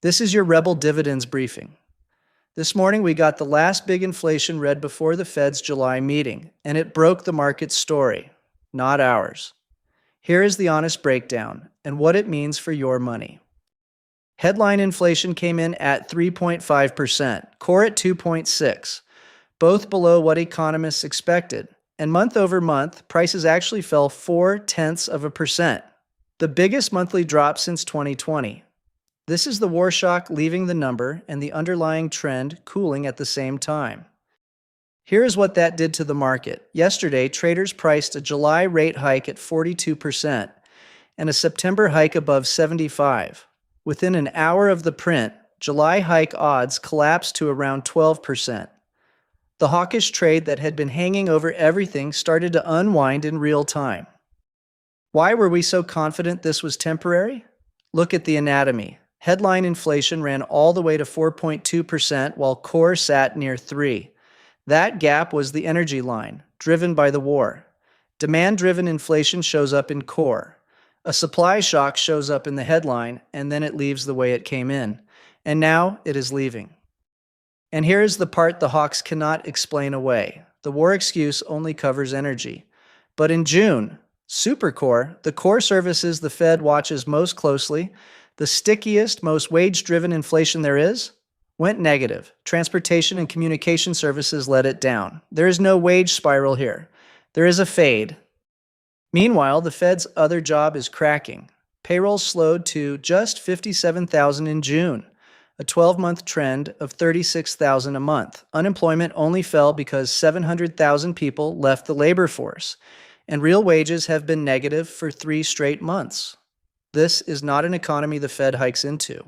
This is your Rebel Dividends briefing. This morning we got the last big inflation read before the Fed's July meeting, and it broke the market's story, not ours. Here is the honest breakdown and what it means for your money. Headline inflation came in at 3.5%, core at 2.6%, both below what economists expected. And month over month, prices actually fell 0.4%, the biggest monthly drop since 2020. This is the war shock leaving the number and the underlying trend cooling at the same time. Here is what that did to the market. Yesterday, traders priced a July rate hike at 42% and a September hike above 75%. Within an hour of the print, July hike odds collapsed to around 12%. The hawkish trade that had been hanging over everything started to unwind in real time. Why were we so confident this was temporary? Look at the anatomy. Headline inflation ran all the way to 4.2% while core sat near 3%. That gap was the energy line, driven by the war. Demand-driven inflation shows up in core. A supply shock shows up in the headline, and then it leaves the way it came in. And now it is leaving. And here is the part the hawks cannot explain away. The war excuse only covers energy. But in June, supercore, the core services the Fed watches most closely, the stickiest, most wage-driven inflation there is, went negative. Transportation and communication services let it down. There is no wage spiral here. There is a fade. Meanwhile, the Fed's other job is cracking. Payroll slowed to just 57,000 in June, a 12-month trend of 36,000 a month. Unemployment only fell because 700,000 people left the labor force, and real wages have been negative for 3 straight months. This is not an economy the Fed hikes into.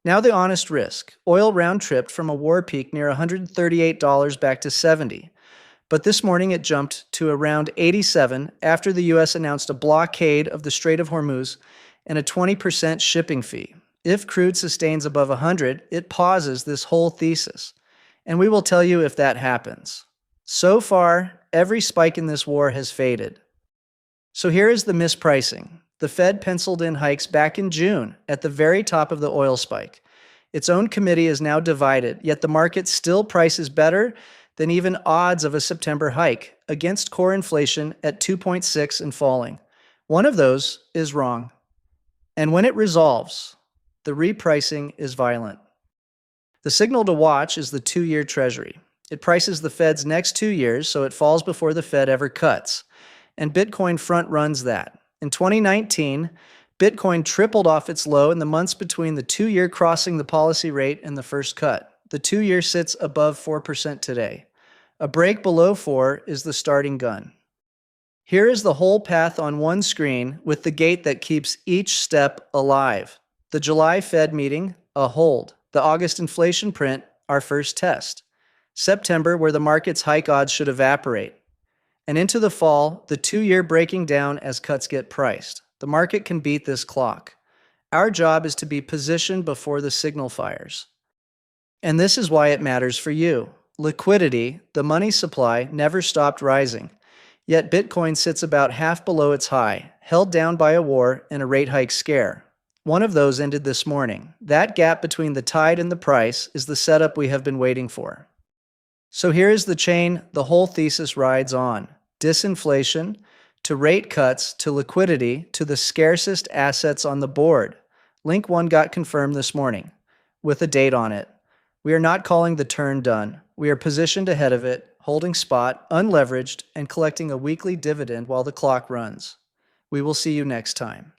Now the honest risk. Oil round-tripped from a war peak near $138 back to $70. But this morning it jumped to around $87 after the U.S. announced a blockade of the Strait of Hormuz and a 20% shipping fee. If crude sustains above 100, it pauses this whole thesis. And we will tell you if that happens. So far, every spike in this war has faded. So here is the mispricing. The Fed penciled in hikes back in June at the very top of the oil spike. Its own committee is now divided, yet the market still prices better than even odds of a September hike against core inflation at 2.6 and falling. One of those is wrong. And when it resolves, the repricing is violent. The signal to watch is the 2-year Treasury. It prices the Fed's next 2 years, so it falls before the Fed ever cuts. And Bitcoin front runs that. In 2019, Bitcoin tripled off its low in the months between the 2-year crossing the policy rate and the first cut. The 2-year sits above 4% today. A break below 4 is the starting gun. Here is the whole path on one screen with the gate that keeps each step alive. The July Fed meeting, a hold. The August inflation print, our first test. September, where the market's hike odds should evaporate. And into the fall, the 2-year breaking down as cuts get priced. The market can beat this clock. Our job is to be positioned before the signal fires. And this is why it matters for you. Liquidity, the money supply, never stopped rising. Yet Bitcoin sits about half below its high, held down by a war and a rate hike scare. One of those ended this morning. That gap between the tide and the price is the setup we have been waiting for. So here is the chain the whole thesis rides on. Disinflation, to rate cuts, to liquidity, to the scarcest assets on the board. Link 1 got confirmed this morning, with a date on it. We are not calling the turn done. We are positioned ahead of it, holding spot, unleveraged, and collecting a weekly dividend while the clock runs. We will see you next time.